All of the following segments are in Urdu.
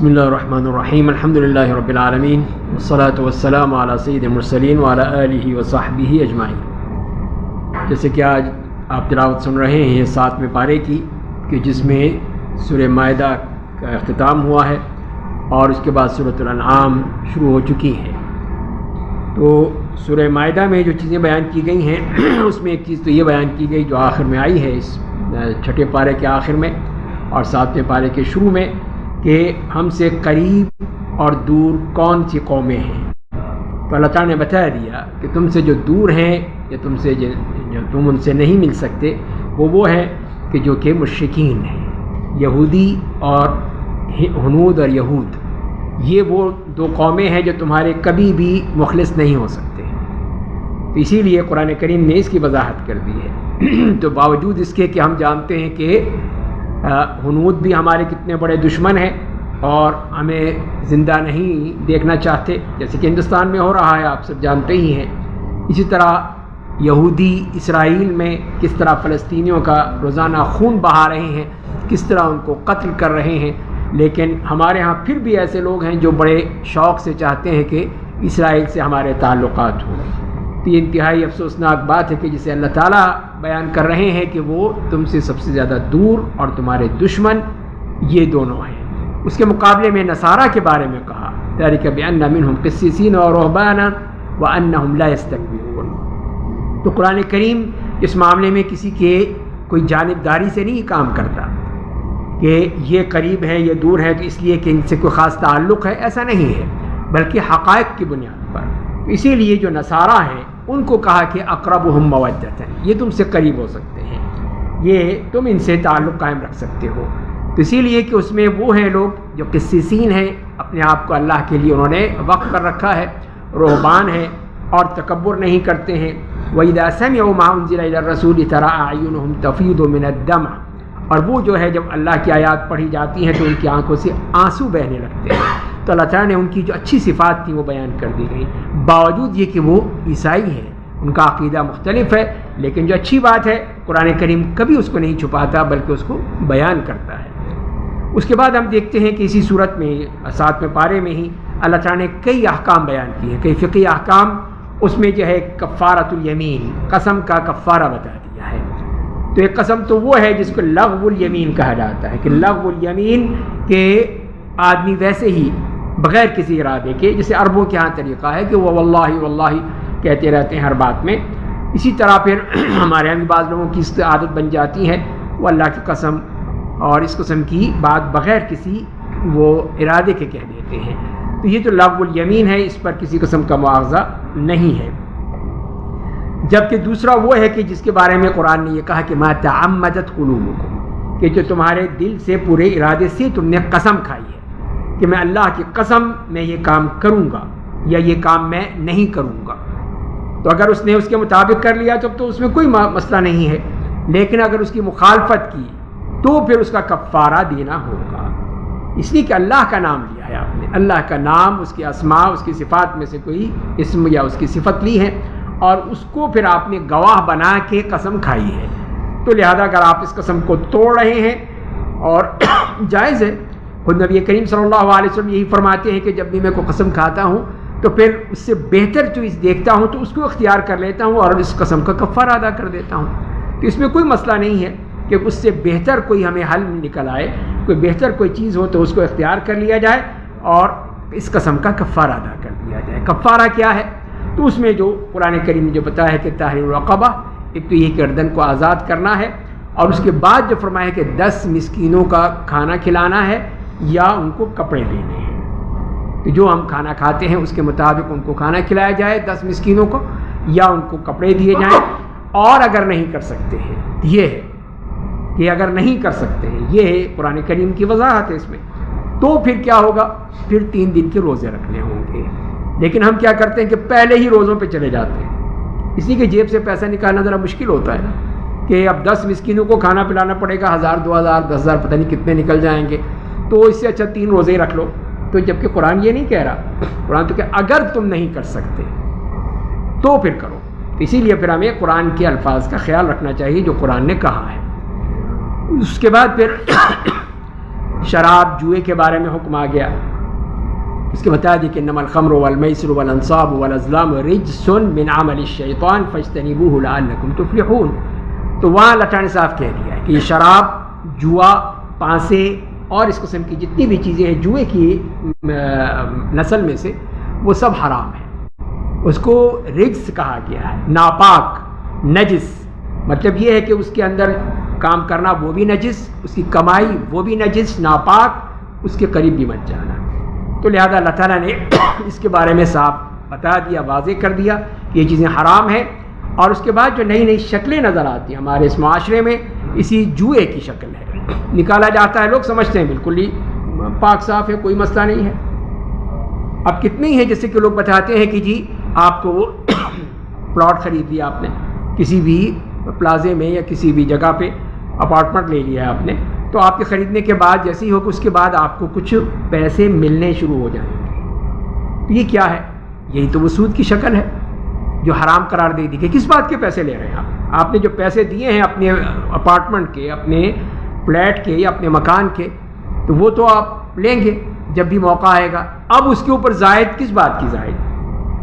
بسم اللہ الرحمن الرحیم الحمد للہ رب العالمین والصلاة والسلام علی سید المرسلین وعلی آلہ وصحبہ اجمعین۔ جیسے کہ آج آپ تلاوت سن رہے ہیں 7ویں پارے کی کہ جس میں سورہ مائدہ کا اختتام ہوا ہے اور اس کے بعد سورۃ الانعام شروع ہو چکی ہے۔ تو سورہ مائدہ میں جو چیزیں بیان کی گئی ہیں اس میں ایک چیز تو یہ بیان کی گئی جو آخر میں آئی ہے، اس 6 پارے کے آخر میں اور 7ویں پارے کے شروع میں، کہ ہم سے قریب اور دور کون سی قومیں ہیں۔ تو اللہ تعالیٰ نے بتا دیا کہ تم سے جو دور ہیں یا تم سے جو تم ان سے نہیں مل سکتے وہ ہے کہ جو کہ مشرکین ہیں، یہودی اور ہنود اور یہود، یہ وہ 2 قومیں ہیں جو تمہارے کبھی بھی مخلص نہیں ہو سکتے۔ تو اسی لیے قرآن کریم نے اس کی وضاحت کر دی ہے۔ تو باوجود اس کے کہ ہم جانتے ہیں کہ ہنود بھی ہمارے کتنے بڑے دشمن ہیں اور ہمیں زندہ نہیں دیکھنا چاہتے، جیسے کہ ہندوستان میں ہو رہا ہے، آپ سب جانتے ہی ہیں۔ اسی طرح یہودی اسرائیل میں کس طرح فلسطینیوں کا روزانہ خون بہا رہے ہیں، کس طرح ان کو قتل کر رہے ہیں، لیکن ہمارے ہاں پھر بھی ایسے لوگ ہیں جو بڑے شوق سے چاہتے ہیں کہ اسرائیل سے ہمارے تعلقات ہوں۔ تو یہ انتہائی افسوسناک بات ہے کہ جسے اللہ تعالیٰ بیان کر رہے ہیں کہ وہ تم سے سب سے زیادہ دور اور تمہارے دشمن یہ دونوں ہیں۔ اس کے مقابلے میں نصارہ کے بارے میں کہا ذَلِكَ بِأَنَّ مِنْهُمْ قِسِّيسِينَ وَرُهْبَانًا وَأَنَّهُمْ لَا يَسْتَكْبِرُونَ۔ تو قرآن کریم اس معاملے میں کسی کے کوئی جانبداری سے نہیں کام کرتا کہ یہ قریب ہے یہ دور ہے تو اس لیے کہ ان سے کوئی خاص تعلق ہے، ایسا نہیں ہے، بلکہ حقائق کی بنیاد پر۔ اسی لیے جو نصارہ ہیں ان کو کہا کہ اقربہم مودۃ، یہ تم سے قریب ہو سکتے ہیں، یہ تم ان سے تعلق قائم رکھ سکتے ہو۔ تو اسی لیے کہ اس میں وہ ہیں لوگ جو قسیسین ہیں، اپنے آپ کو اللہ کے لیے انہوں نے وقف کر رکھا ہے، رہبان ہیں اور تکبر نہیں کرتے ہیں۔ وَإِذَا سَمِعُوا مَا أُنزِلَ إِلَى الرَّسُولِ تَرَىٰ أَعْيُنُهُمْ تَفِيضُ مِنَ الدَّمْعِ، اور وہ جو ہے جب اللہ کی آیات پڑھی جاتی ہیں تو ان کی آنکھوں سے آنسو بہنے لگتے ہیں۔ تو اللہ تعالیٰ نے ان کی جو اچھی صفات تھیں وہ بیان کر دی گئی، باوجود یہ کہ وہ عیسائی ہیں، ان کا عقیدہ مختلف ہے، لیکن جو اچھی بات ہے قرآن کریم کبھی اس کو نہیں چھپاتا بلکہ اس کو بیان کرتا ہے۔ اس کے بعد ہم دیکھتے ہیں کہ اسی صورت میں 7ویں پارے میں ہی اللہ تعالیٰ نے کئی احکام بیان کیے ہیں، کئی فقہی احکام۔ اس میں جو ہے کفارۃ الیمین، قسم کا کفارہ بتا دیا ہے۔ تو ایک قسم تو وہ ہے جس کو لغو الیمین کہا جاتا ہے، کہ لغو الیمین کہ آدمی ویسے ہی بغیر کسی ارادے کے، جیسے عربوں کے ہاں طریقہ ہے کہ وہ واللہ واللہ کہتے رہتے ہیں ہر بات میں، اسی طرح پھر ہمارے یہاں بھی بعض لوگوں کی اس عادت بن جاتی ہے وہ اللہ کی قسم اور اس قسم کی بات بغیر کسی وہ ارادے کے کہہ دیتے ہیں۔ تو یہ تو لغو الیمین ہے، اس پر کسی قسم کا مواخذہ نہیں ہے۔ جبکہ دوسرا وہ ہے کہ جس کے بارے میں قرآن نے یہ کہا کہ ما تعمدت قلوبکم، کہ جو تمہارے دل سے پورے ارادے سے تم نے قسم کھائی ہے کہ میں اللہ کی قسم میں یہ کام کروں گا یا یہ کام میں نہیں کروں گا۔ تو اگر اس نے اس کے مطابق کر لیا تو اس میں کوئی مسئلہ نہیں ہے، لیکن اگر اس کی مخالفت کی تو پھر اس کا کفارہ دینا ہوگا، اس لیے کہ اللہ کا نام لیا ہے آپ نے، اللہ کا نام، اس کے اسماء، اس کی صفات میں سے کوئی اسم یا اس کی صفت لی ہے اور اس کو پھر آپ نے گواہ بنا کے قسم کھائی ہے۔ تو لہذا اگر آپ اس قسم کو توڑ رہے ہیں اور جائز ہے، خود نبی کریم صلی اللہ علیہ وسلم یہی فرماتے ہیں کہ جب بھی میں کوئی قسم کھاتا ہوں تو پھر اس سے بہتر چیز دیکھتا ہوں تو اس کو اختیار کر لیتا ہوں اور اس قسم کا کفارہ ادا کر دیتا ہوں۔ تو اس میں کوئی مسئلہ نہیں ہے کہ اس سے بہتر کوئی ہمیں حل نکل آئے، کوئی بہتر کوئی چیز ہو تو اس کو اختیار کر لیا جائے اور اس قسم کا کفارہ ادا کر دیا جائے۔ کفارہ کیا ہے؟ تو اس میں جو قرآن کریم نے جو بتایا ہے کہ تحریر رقبہ، ایک تو یہ گردن کو آزاد کرنا ہے اور اس کے بعد جو فرمایا کہ 10 مسکینوں کا کھانا کھلانا ہے یا ان کو کپڑے دینے ہیں۔ تو جو ہم کھانا کھاتے ہیں اس کے مطابق ان کو کھانا کھلایا جائے 10 مسکینوں کو، یا ان کو کپڑے دیے جائیں، اور اگر نہیں کر سکتے ہیں یہ ہے کہ اگر نہیں کر سکتے ہیں، یہ ہے قرآن کریم کی وضاحت ہے اس میں، تو پھر کیا ہوگا؟ پھر 3 دن کے روزے رکھنے ہوں گے۔ لیکن ہم کیا کرتے ہیں کہ پہلے ہی روزوں پہ چلے جاتے ہیں، اسی کے جیب سے پیسہ نکالنا ذرا مشکل ہوتا ہے نا، کہ اب 10 مسکینوں کو کھانا پلانا پڑے گا، 1000 2000 10,000 پتہ نہیں کتنے نکل جائیں گے، تو اس سے اچھا 3 روزے رکھ لو۔ تو جبکہ قرآن یہ نہیں کہہ رہا، قرآن تو کہ اگر تم نہیں کر سکتے تو پھر کرو۔ اسی لیے پھر ہمیں قرآن کے الفاظ کا خیال رکھنا چاہیے جو قرآن نے کہا ہے۔ اس کے بعد پھر شراب جوئے کے بارے میں حکم آ گیا، اس کے بتا دی کہ انما الخمر والمیسر والانصاب والازلام رجس من عمل الشیطان فاجتنبوه لعلکم تفلحون. تو وہاں اللہ تعالیٰ نے صاف کہہ دیا ہے کہ یہ شراب، جوا، پانسے اور اس قسم کی جتنی بھی چیزیں ہیں جوئے کی نسل میں سے، وہ سب حرام ہیں. اس کو رجس کہا گیا ہے، ناپاک، نجس. مطلب یہ ہے کہ اس کے اندر کام کرنا وہ بھی نجس، اس کی کمائی وہ بھی نجس، ناپاک، اس کے قریب بھی مت جانا. تو لہذا اللہ تعالیٰ نے اس کے بارے میں صاف بتا دیا، واضح کر دیا کہ یہ چیزیں حرام ہیں. اور اس کے بعد جو نئی نئی شکلیں نظر آتی ہیں ہمارے اس معاشرے میں، اسی جوئے کی شکل ہے، نکالا جاتا ہے، لوگ سمجھتے ہیں بالکل ہی پاک صاف ہے، کوئی مسئلہ نہیں ہے. اب کتنے ہی ہیں جیسے کہ لوگ بتاتے ہیں کہ جی آپ کو وہ پلاٹ خرید لیا آپ نے کسی بھی پلازے میں یا کسی بھی جگہ پہ، اپارٹمنٹ لے لیا ہے آپ نے، تو آپ کے خریدنے کے بعد جیسے ہی ہوگا اس کے بعد آپ کو کچھ پیسے ملنے شروع ہو جائیں گے. یہ کیا ہے؟ یہی تو وہ سود کی شکل ہے جو حرام قرار دے دی. کہ کس بات کے پیسے لے رہے ہیں آپ نے جو پیسے دیے ہیں اپنے اپارٹمنٹ کے، اپنے فلیٹ کے یا اپنے مکان کے، تو وہ تو آپ لیں گے جب بھی موقع آئے گا. اب اس کے اوپر زائد کس بات کی زائد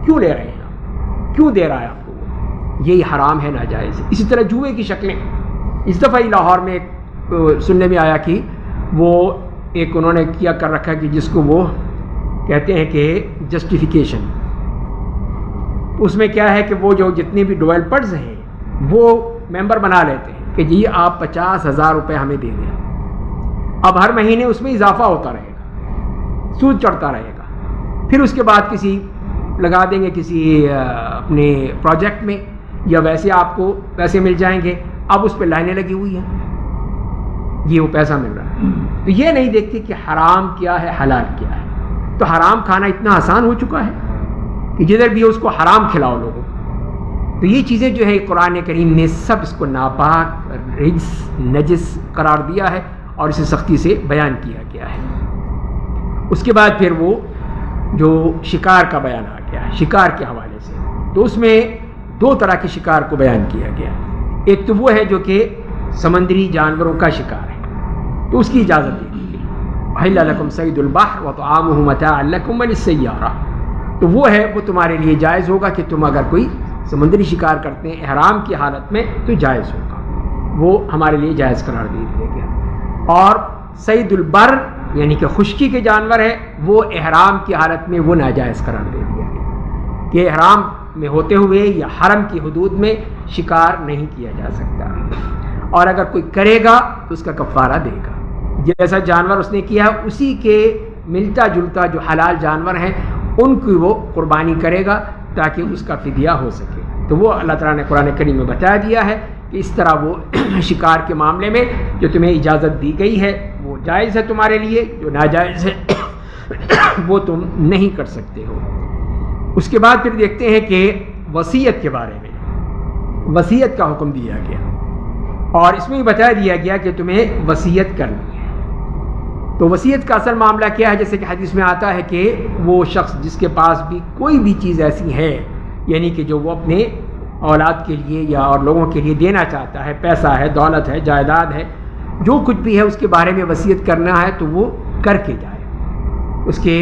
کیوں لے رہے ہیں آپ؟ کیوں دے رہا ہے آپ کو؟ یہی حرام ہے، ناجائز ہے. اسی طرح جوئے کی شکلیں، اس دفعہ ہی لاہور میں ایک سننے میں آیا کہ وہ ایک انہوں نے کیا کر رکھا کہ جس کو وہ کہتے ہیں کہ جسٹیفیکیشن. اس میں کیا ہے کہ وہ جو جتنے بھی ڈیولپرز ہیں وہ ممبر بنا لیتے ہیں کہ جی آپ 50,000 روپے ہمیں دے دیں. اب ہر مہینے اس میں اضافہ ہوتا رہے گا، سود چڑھتا رہے گا. پھر اس کے بعد کسی لگا دیں گے کسی اپنے پروجیکٹ میں، یا ویسے آپ کو پیسے مل جائیں گے. اب اس پہ لائنیں لگی ہوئی ہیں، یہ وہ پیسہ مل رہا ہے. تو یہ نہیں دیکھتے کہ حرام کیا ہے، حلال کیا ہے. تو حرام کھانا اتنا آسان ہو چکا ہے کہ جدھر بھی اس کو حرام کھلاؤ لوگوں. تو یہ چیزیں جو ہے قرآن کریم نے سب اس کو ناپاک، رجس، نجس قرار دیا ہے اور اسے سختی سے بیان کیا گیا ہے. اس کے بعد پھر وہ جو شکار کا بیان آ گیا ہے شکار کے حوالے سے، تو اس میں 2 طرح کے شکار کو بیان کیا گیا. ایک تو وہ ہے جو کہ سمندری جانوروں کا شکار ہے، تو اس کی اجازت دے دی گئی. احل لکم صید البحر وطعامہ متاعا لکم وللسیارہ. تو وہ ہے، وہ تمہارے لیے جائز ہوگا کہ تم اگر کوئی سمندری شکار کرتے ہیں احرام کی حالت میں تو جائز ہوگا، وہ ہمارے لیے جائز قرار دے دیا گیا. اور صید البر یعنی کہ خشکی کے جانور ہے، وہ احرام کی حالت میں وہ ناجائز قرار دے دیا گیا کہ احرام میں ہوتے ہوئے یا حرم کی حدود میں شکار نہیں کیا جا سکتا. اور اگر کوئی کرے گا تو اس کا کفارہ دے گا. جیسا جانور اس نے کیا اسی کے ملتا جلتا جو حلال جانور ہیں ان کی وہ قربانی کرے گا تاکہ اس کا فدیہ ہو سکے. تو وہ اللہ تعالیٰ نے قرآن کریم میں بتا دیا ہے کہ اس طرح وہ شکار کے معاملے میں جو تمہیں اجازت دی گئی ہے وہ جائز ہے تمہارے لیے، جو ناجائز ہے وہ تم نہیں کر سکتے ہو. اس کے بعد پھر دیکھتے ہیں کہ وصیت کے بارے میں وصیت کا حکم دیا گیا، اور اس میں بھی بتا دیا گیا کہ تمہیں وصیت کرنی ہے. تو وصیت کا اصل معاملہ کیا ہے؟ جیسے کہ حدیث میں آتا ہے کہ وہ شخص جس کے پاس بھی کوئی بھی چیز ایسی ہے، یعنی کہ جو وہ اپنے اولاد کے لیے یا اور لوگوں کے لیے دینا چاہتا ہے، پیسہ ہے، دولت ہے، جائیداد ہے، جو کچھ بھی ہے اس کے بارے میں وصیت کرنا ہے تو وہ کر کے جائے. اس کے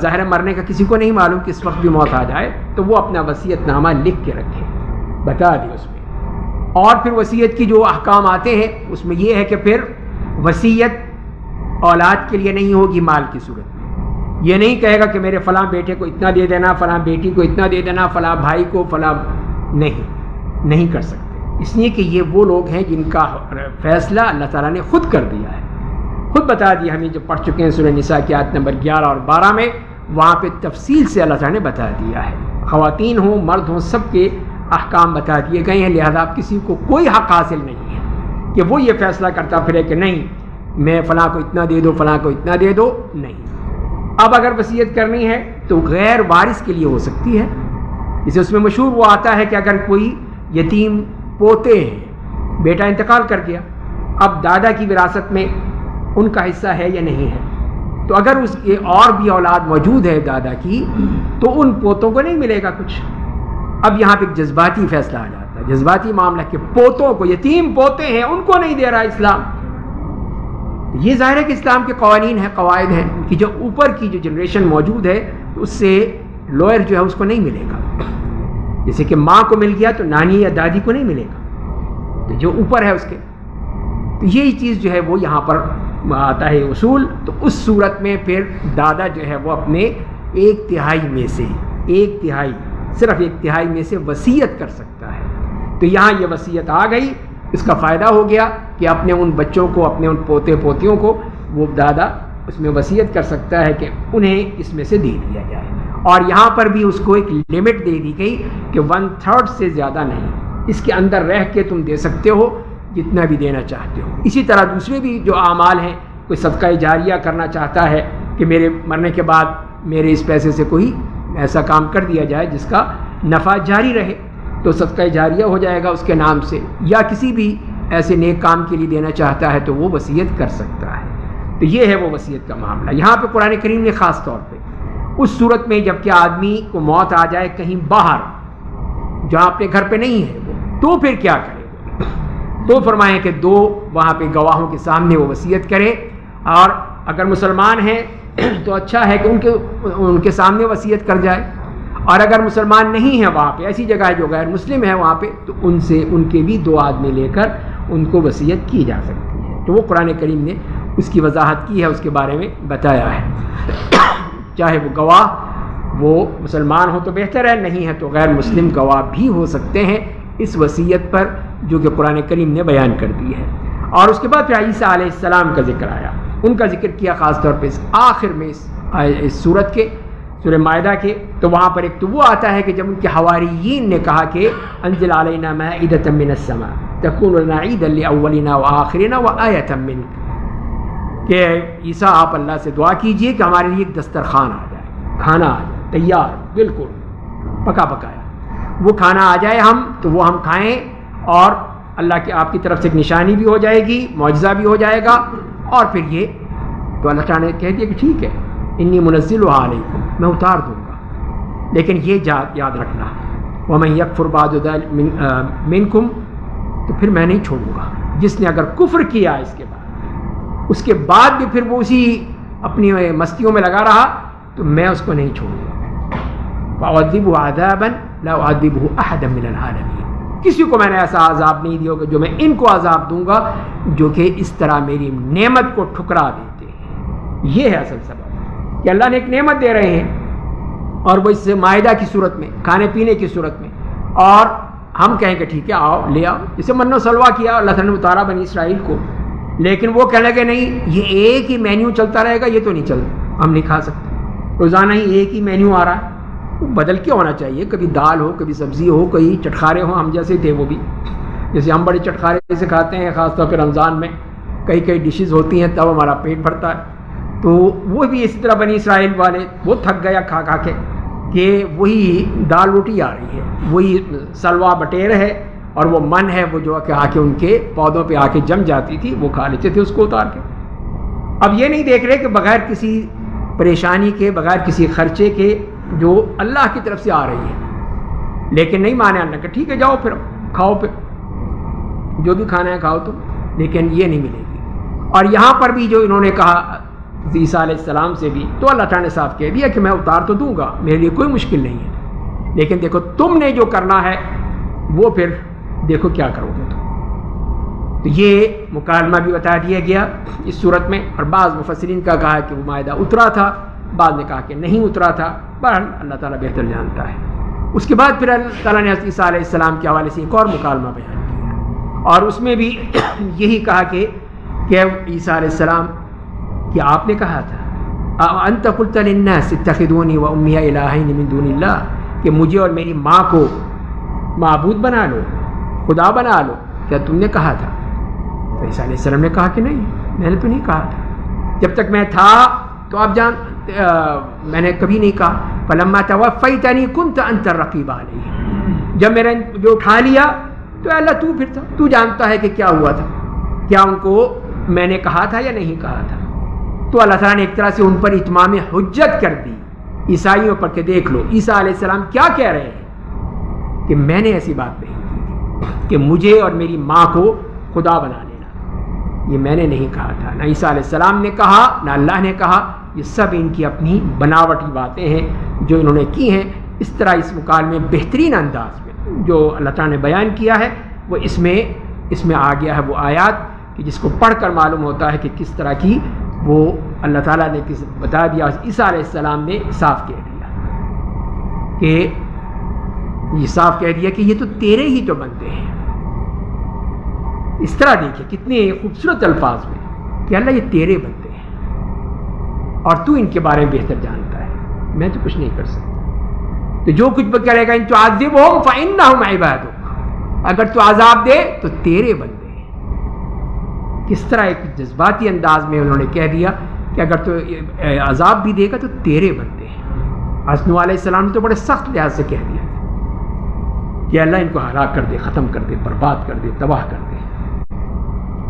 ظاہر مرنے کا کسی کو نہیں معلوم کہ اس وقت بھی موت آ جائے، تو وہ اپنا وصیت نامہ لکھ کے رکھے، بتا دے اس میں. اور پھر وصیت کی جو احکام آتے ہیں اس میں یہ ہے کہ پھر وصیت اولاد کے لیے نہیں ہوگی مال کی صورت میں. یہ نہیں کہے گا کہ میرے فلاں بیٹے کو اتنا دے دینا، فلاں بیٹی کو اتنا دے دینا، فلاں بھائی کو فلاں، نہیں کر سکتے. اس لیے کہ یہ وہ لوگ ہیں جن کا فیصلہ اللہ تعالیٰ نے خود کر دیا ہے، خود بتا دیا. ہمیں جو پڑھ چکے ہیں سورہ نساء کی آیت نمبر 11 اور 12 میں، وہاں پہ تفصیل سے اللہ تعالیٰ نے بتا دیا ہے. خواتین ہوں مرد ہوں سب کے احکام بتا دیے گئے ہیں. لہذا کسی کو کوئی حق حاصل نہیں ہے کہ وہ یہ فیصلہ کرتا پھرے کہ نہیں میں فلاں کو اتنا دے دو، فلاں کو اتنا دے دو. نہیں. اب اگر وصیت کرنی ہے تو غیر وارث کے لیے ہو سکتی ہے. جسے اس میں مشہور وہ آتا ہے کہ اگر کوئی یتیم پوتے ہیں، بیٹا انتقال کر گیا، اب دادا کی وراثت میں ان کا حصہ ہے یا نہیں ہے، تو اگر اس کے اور بھی اولاد موجود ہے دادا کی تو ان پوتوں کو نہیں ملے گا کچھ. اب یہاں پہ ایک جذباتی فیصلہ آ جاتا ہے، جذباتی معاملہ کہ پوتوں کو، یتیم پوتے ہیں ان کو نہیں دے رہا اسلام. یہ ظاہر ہے کہ اسلام کے قوانین ہیں، قواعد ہیں کہ جو اوپر کی جو جنریشن موجود ہے تو اس سے لوئر جو ہے اس کو نہیں ملے گا. جیسے کہ ماں کو مل گیا تو نانی یا دادی کو نہیں ملے گا، تو جو اوپر ہے اس کے. تو یہی چیز جو ہے وہ یہاں پر آتا ہے اصول. تو اس صورت میں پھر دادا جو ہے وہ اپنے 1/3 میں سے 1/3 صرف 1/3 میں سے وصیت کر سکتا ہے. تو یہاں یہ وصیت آ گئی، اس کا فائدہ ہو گیا کہ اپنے ان بچوں کو، اپنے ان پوتے پوتیوں کو وہ دادا اس میں وصیت کر سکتا ہے کہ انہیں اس میں سے دے دیا جائے. اور یہاں پر بھی اس کو ایک لمٹ دے دی گئی کہ 1/3 سے زیادہ نہیں، اس کے اندر رہ کے تم دے سکتے ہو جتنا بھی دینا چاہتے ہو. اسی طرح دوسرے بھی جو اعمال ہیں، کوئی صدقہ جاریہ کرنا چاہتا ہے کہ میرے مرنے کے بعد میرے اس پیسے سے کوئی ایسا کام کر دیا جائے جس کا نفع جاری رہے، تو صدقہ جاریہ ہو جائے گا اس کے نام سے. یا کسی بھی ایسے نیک کام کے لیے دینا چاہتا ہے تو وہ وصیت کر سکتا ہے. تو یہ ہے وہ وصیت کا معاملہ. یہاں پہ قرآن کریم نے خاص طور پہ اس صورت میں جب کہ آدمی کو موت آ جائے کہیں باہر جہاں اپنے گھر پہ نہیں ہے وہ، تو پھر کیا کرے؟ تو فرمائیں کہ 2 وہاں پہ گواہوں کے سامنے وہ وصیت کرے. اور اگر مسلمان ہیں تو اچھا ہے کہ ان کے سامنے وصیت کر جائے. اور اگر مسلمان نہیں ہیں وہاں پہ، ایسی جگہ ہے جو غیر مسلم ہے وہاں پہ، تو ان کے بھی 2 آدمی لے کر ان کو وصیت کی جا سکتی ہے. تو وہ قرآن کریم نے اس کی وضاحت کی ہے، اس کے بارے میں بتایا ہے. چاہے وہ گواہ وہ مسلمان ہو تو بہتر ہے، نہیں ہے تو غیر مسلم گواہ بھی ہو سکتے ہیں اس وصیت پر جو کہ قرآن کریم نے بیان کر دی ہے. اور اس کے بعد پھر عیسیٰ علیہ السلام کا ذکر آیا، ان کا ذکر کیا خاص طور پہ اس آخر میں اس سورت کے، سورہ مائدہ کے. تو وہاں پر ایک تو وہ آتا ہے کہ جب ان کے حواریین نے کہا کہ انزل علینا مائدۃ من السماء تکون لنا عیدا لاولنا وآخرنا وآیۃ منک، کہ عیسیٰ آپ اللہ سے دعا کیجئے کہ ہمارے لیے ایک دسترخوان آ جائے، کھانا آ جائے تیار، بالکل پکا پکایا، وہ کھانا آ جائے تو وہ ہم کھائیں، اور اللہ کی آپ کی طرف سے ایک نشانی بھی ہو جائے گی، معجزہ بھی ہو جائے گا. اور پھر یہ تو اللہ تعالیٰ نے کہہ دیا کہ ٹھیک ہے انی منزلها علیکم، میں اتار دوں گا. لیکن یہ یاد رکھنا ومن یکفر بعد ذلک منکم، تو پھر میں نہیں چھوڑوں گا جس نے اگر کفر کیا اس کے بعد بھی پھر وہ اسی اپنی مستیوں میں لگا رہا تو میں اس کو نہیں چھوڑوں گا. فأعذبه عذابا لا أعذبه أحدا من العالمين، کسی کو میں نے ایسا عذاب نہیں دیا کہ جو میں ان کو عذاب دوں گا جو کہ اس طرح میری نعمت کو ٹھکرا دیتے ہیں. یہ ہے اصل سبب کہ اللہ نے ایک نعمت دے رہے ہیں، اور وہ اس سے مائدہ کی صورت میں، کھانے پینے کی صورت میں، اور ہم کہیں کہ ٹھیک ہے آؤ لے آؤ. جسے من و سلوہ کیا اللہ تعالیٰ نے اتارا بنی اسرائیل کو، لیکن وہ کہنے لگے نہیں یہ ایک ہی مینیو چلتا رہے گا، یہ تو نہیں چلتا، ہم نہیں کھا سکتے. روزانہ ہی ایک ہی مینیو آ رہا ہے، بدل کے ہونا چاہیے، کبھی دال ہو، کبھی سبزی ہو، کئی چٹخارے ہوں. ہم جیسے تھے وہ بھی، جیسے ہم بڑے چٹخارے سے کھاتے ہیں، خاص طور پہ رمضان میں کئی ڈشز ہوتی ہیں تب ہمارا پیٹ بھرتا ہے. تو وہ بھی اسی طرح بنی اسرائیل والے وہ تھک گیا کھا کے کہ وہی دال روٹی آ رہی ہے، وہی سلوا بٹیر ہے، اور وہ من ہے وہ جو کہ آ کے ان کے پودوں پہ آ کے جم جاتی تھی، وہ کھا لیتے تھے اس کو اتار کے. اب یہ نہیں دیکھ رہے کہ بغیر کسی پریشانی کے، بغیر کسی خرچے کے، جو اللہ کی طرف سے آ رہی ہے. لیکن نہیں مانے اللہ کہ ٹھیک ہے جاؤ پھر کھاؤ، پھر جو بھی کھانا ہے کھاؤ تم، لیکن یہ نہیں ملے گی. اور یہاں پر بھی جو انہوں نے کہا عیسیٰ علیہ السلام سے بھی، تو اللہ تعالیٰ نے صاف کہہ دیا کہ میں اتار تو دوں گا، میرے لیے کوئی مشکل نہیں ہے، لیکن دیکھو تم نے جو کرنا ہے وہ پھر دیکھو کیا کرو گے تم. تو یہ مکالمہ بھی بتا دیا گیا اس صورت میں. اور بعض مفسرین کا کہا کہ وہ مائدہ اترا تھا، بعض نے کہا کہ نہیں اترا تھا. بہرحال اللہ تعالیٰ بہتر جانتا ہے. اس کے بعد پھر اللہ تعالیٰ نے عیسیٰ علیہ السلام کے حوالے سے ایک اور مکالمہ بیان کیا، اور اس میں بھی یہی کہا کہ عیسیٰ علیہ السلام کہ آپ نے کہا تھا انت قلت للناس اتخذونی و امی الہین من دون اللہ، کہ مجھے اور میری ماں کو معبود بنا لو، خدا بنا لو، کیا تم نے کہا تھا؟ تو عیسیٰ علیہ السلام نے کہا کہ نہیں، میں نے تو نہیں کہا تھا، جب تک میں تھا تو آپ میں نے کبھی نہیں کہا. فلما توفیتنی کنت انت الرقیب علیہ، جب میں نے جو اٹھا لیا تو اللہ تو پھر تھا، تو جانتا ہے کہ کیا ہوا تھا، کیا ان کو میں نے کہا تھا یا نہیں کہا تھا. تو اللہ تعالیٰ نے ایک طرح سے ان پر اتمام حجت کر دی عیسائیوں پر کہ دیکھ لو عیسیٰ علیہ السلام کیا کہہ رہے ہیں کہ میں نے ایسی بات نہیں کی کہ مجھے اور میری ماں کو خدا بنا لینا. یہ میں نے نہیں کہا تھا، نہ عیسیٰ علیہ السلام نے کہا، نہ اللہ نے کہا، یہ سب ان کی اپنی بناوٹی باتیں ہیں جو انہوں نے کی ہیں۔ اس طرح اس مکالمے بہترین انداز میں جو اللہ تعالیٰ نے بیان کیا ہے وہ اس میں آ گیا ہے وہ آیات کہ جس کو پڑھ کر معلوم ہوتا ہے کہ کس طرح کی وہ اللہ تعالیٰ نے بتا دیا۔ عیسیٰ علیہ السلام نے صاف کہہ دیا کہ یہ صاف کہہ دیا کہ یہ تو تیرے ہی تو بندے ہیں۔ اس طرح دیکھیں کتنے خوبصورت الفاظ میں کہ اللہ یہ تیرے بندے ہیں اور تو ان کے بارے میں بہتر جانتا ہے، میں تو کچھ نہیں کر سکتا۔ تو جو کچھ کرے گا ان تعذبہم فإنہم عبادک، اگر تو عذاب دے تو تیرے بندے ہیں۔ کس طرح ایک جذباتی انداز میں انہوں نے کہہ دیا کہ اگر تو عذاب بھی دے گا تو تیرے بندے ہیں۔ حضرت نوح علیہ السلام نے تو بڑے سخت لحاظ سے کہہ دیا کہ اللہ ان کو ہلاک کر دے، ختم کر دے، برباد کر دے، تباہ کر دے۔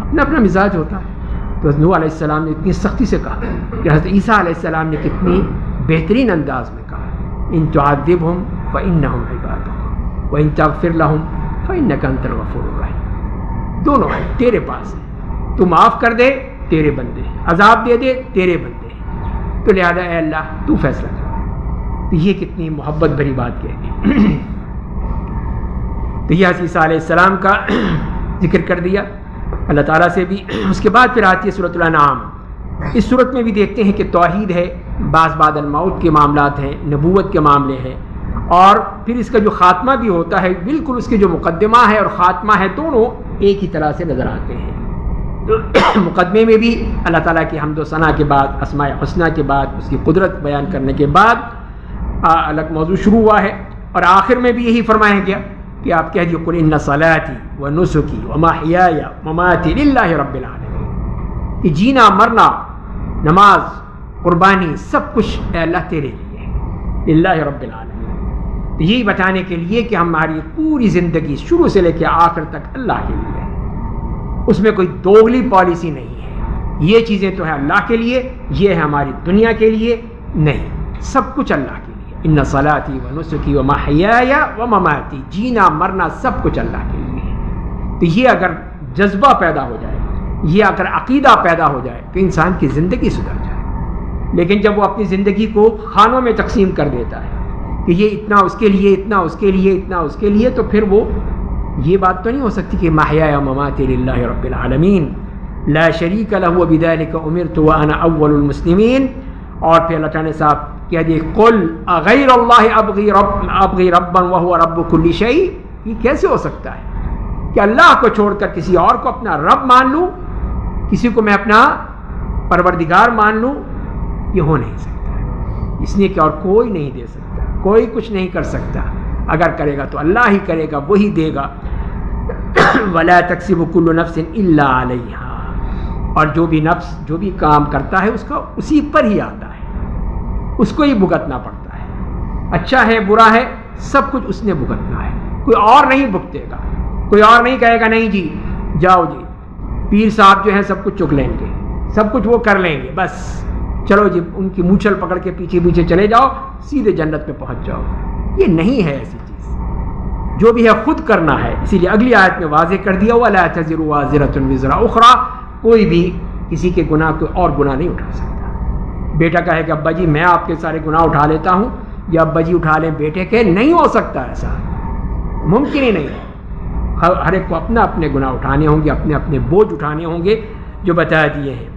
اپنا اپنا مزاج ہوتا ہے۔ تو حضرت نوح علیہ السلام نے اتنی سختی سے کہا کہ حضرت عیسیٰ علیہ السلام نے کتنی بہترین انداز میں کہا ان تعذبہم فإنہم عبادک وإن تغفر لہم فإنک انت الغفور الرحیم۔ دونوں ہیں تیرے پاس ہیں، تو معاف کر دے تیرے بندے، عذاب دے دے تیرے بندے، تو لہذا اے اللہ تو فیصلہ کر۔ یہ کتنی محبت بھری بات کہہ دی۔ تو یہ عیسیٰ علیہ السلام کا ذکر کر دیا اللہ تعالیٰ سے بھی۔ اس کے بعد پھر آتی ہے سورۃ الانعام۔ اس صورت میں بھی دیکھتے ہیں کہ توحید ہے، بعد الموت کے معاملات ہیں، نبوت کے معاملے ہیں، اور پھر اس کا جو خاتمہ بھی ہوتا ہے بالکل اس کے جو مقدمہ ہے اور خاتمہ ہے دونوں ایک ہی طرح سے نظر آتے ہیں۔ مقدمے میں بھی اللہ تعالیٰ کی حمد و ثنا کے بعد، اسماء حسنہ کے بعد، اس کی قدرت بیان کرنے کے بعد الگ موضوع شروع ہوا ہے، اور آخر میں بھی یہی فرمایا گیا کہ آپ کہہ دیے قل ان صلاتی و نسکی و محیای و مماتی للہ رب العالمین، کہ جینا مرنا، نماز، قربانی، سب کچھ اے اللہ تیرے لیے ہے، للہ رب العالمین۔ تو یہی بتانے کے لیے کہ ہماری پوری زندگی شروع سے لے کے آخر تک اللہ کے لیے ہے، اس میں کوئی دوغلی پالیسی نہیں ہے۔ یہ چیزیں تو ہیں اللہ کے لیے، یہ ہے ہماری دنیا کے لیے نہیں، سب کچھ اللہ کے لیے۔ ان صلاتی و نسکی و محیای و مماتی، جینا مرنا سب کچھ اللہ کے لیے ہے۔ تو یہ اگر جذبہ پیدا ہو جائے، یہ اگر عقیدہ پیدا ہو جائے تو انسان کی زندگی سدھر جائے۔ لیکن جب وہ اپنی زندگی کو خانوں میں تقسیم کر دیتا ہے کہ یہ اتنا اس کے لیے، اتنا اس کے لیے، اتنا اس کے لیے، تو پھر وہ یہ بات تو نہیں ہو سکتی کہ محیای و مماتی للہ رب العالمین لا شریک لہ وبذلک امرت وانا اول المسلمین۔ اور پھر اللہ تعالیٰ نے صاحب کہہ دیے قل اغیر اللہ ابغی ربا وہو رب کل شیء، یہ کیسے ہو سکتا ہے کہ اللہ کو چھوڑ کر کسی اور کو اپنا رب مان لوں، کسی کو میں اپنا پروردگار مان لوں؟ یہ ہو نہیں سکتا، اس لیے کہ اور کوئی نہیں دے سکتا، کوئی کچھ نہیں کر سکتا، اگر کرے گا تو اللہ ہی کرے گا، وہی دے گا۔ ولا تکسب کل نفس الا علیہا، اور جو بھی نفس جو بھی کام کرتا ہے اس کا اسی پر ہی آتا ہے، اس کو ہی بھگتنا پڑتا ہے، اچھا ہے برا ہے سب کچھ اس نے بھگتنا ہے، کوئی اور نہیں بھگتے گا، کوئی اور نہیں کہے گا نہیں جی جاؤ جی پیر صاحب جو ہیں سب کچھ چک لیں گے، سب کچھ وہ کر لیں گے، بس چلو جی ان کی مونچھل پکڑ کے پیچھے پیچھے چلے جاؤ، سیدھے جنت میں پہنچ جاؤ۔ یہ نہیں ہے ایسی چیز، جو بھی ہے خود کرنا ہے۔ اسی لیے اگلی آیت میں واضح کر دیا وَلَا تَزِرُ وَازِرَةٌ وِزْرَ أُخْرَىٰ، کوئی بھی کسی کے گناہ کوئی اور گناہ نہیں اٹھا سکتا۔ بیٹا کہے کہ ابا جی میں آپ کے سارے گناہ اٹھا لیتا ہوں، یا ابا جی اٹھا لیں بیٹے کے، نہیں ہو سکتا، ایسا ممکن ہی نہیں ہے۔ ہر ایک کو اپنا اپنے گناہ اٹھانے ہوں گے، اپنے اپنے بوجھ اٹھانے ہوں گے جو بتا دیے ہیں۔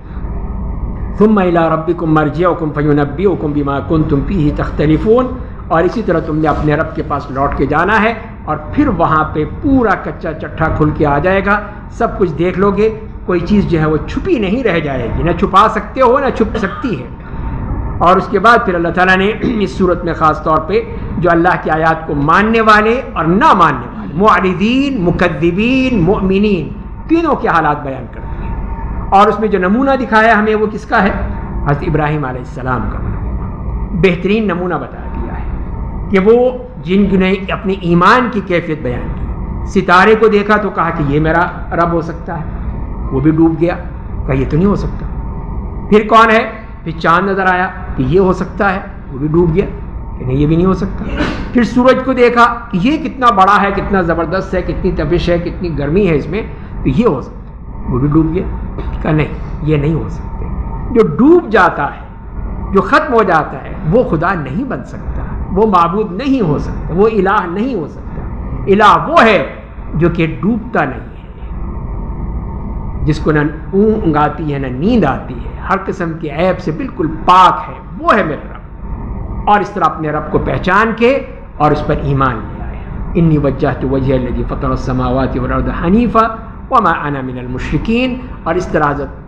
ثم إلى ربكم مرجعكم فينبئكم بما كنتم فيه تختلفون، اور اسی طرح تم نے اپنے رب کے پاس لوٹ کے جانا ہے، اور پھر وہاں پہ پورا کچا چٹھا کھل کے آ جائے گا، سب کچھ دیکھ لو گے، کوئی چیز جو ہے وہ چھپی نہیں رہ جائے گی، نہ چھپا سکتے ہو نہ چھپ سکتی ہے۔ اور اس کے بعد پھر اللہ تعالیٰ نے اس صورت میں خاص طور پہ جو اللہ کی آیات کو ماننے والے اور نہ ماننے والے، معرضین، مکذبین، مؤمنین، تینوں کے حالات بیان کر دیے، اور اس میں جو نمونہ دکھایا ہمیں وہ کس کا ہے؟ حضرت ابراہیم علیہ السلام کا بہترین نمونہ بتا دیا ہے کہ وہ جن نے اپنے ایمان کی کیفیت بیان کی، ستارے کو دیکھا تو کہا کہ یہ میرا رب ہو سکتا ہے، وہ بھی ڈوب گیا، کہا یہ تو نہیں ہو سکتا۔ پھر کون ہے؟ پھر چاند نظر آیا کہ یہ ہو سکتا ہے، وہ بھی ڈوب گیا کہ نہیں یہ بھی نہیں ہو سکتا۔ پھر سورج کو دیکھا کہ یہ کتنا بڑا ہے، کتنا زبردست ہے، کتنی تپش ہے، کتنی گرمی ہے اس میں، تو یہ ہو سکتا ہے۔ وہ بھی ڈوب گیا. کہا نہیں یہ نہیں ہو سکتے. جو ڈوب جاتا ہے جو ختم ہو جاتا ہے وہ خدا نہیں بن سکتا, وہ معبود نہیں ہو سکتا, وہ الہ نہیں ہو سکتا. الہ وہ ہے جو کہ ڈوبتا نہیں ہے, جس کو نہ اونگ آتی ہے نہ نیند آتی ہے, ہر قسم کے عیب سے بالکل پاک ہے, وہ ہے میرا رب. اور اس طرح اپنے رب کو پہچان کے اور اس پر ایمان لے آئے. انی وجہت وجہ الذی فطر السماوات والارض حنیفا وما انا من المشرکین. اور اس طرح حضرت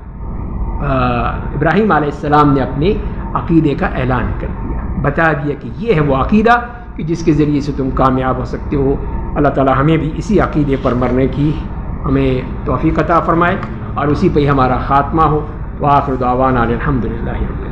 ابراہیم علیہ السلام نے اپنے عقیدے کا اعلان کر دیا, بتا دیا کہ یہ ہے وہ عقیدہ کہ جس کے ذریعے سے تم کامیاب ہو سکتے ہو. اللہ تعالی ہمیں بھی اسی عقیدے پر مرنے کی ہمیں توفیق عطا فرمائے اور اسی پہ ہی ہمارا خاتمہ ہو. وآخر دعوانا الحمدللہ.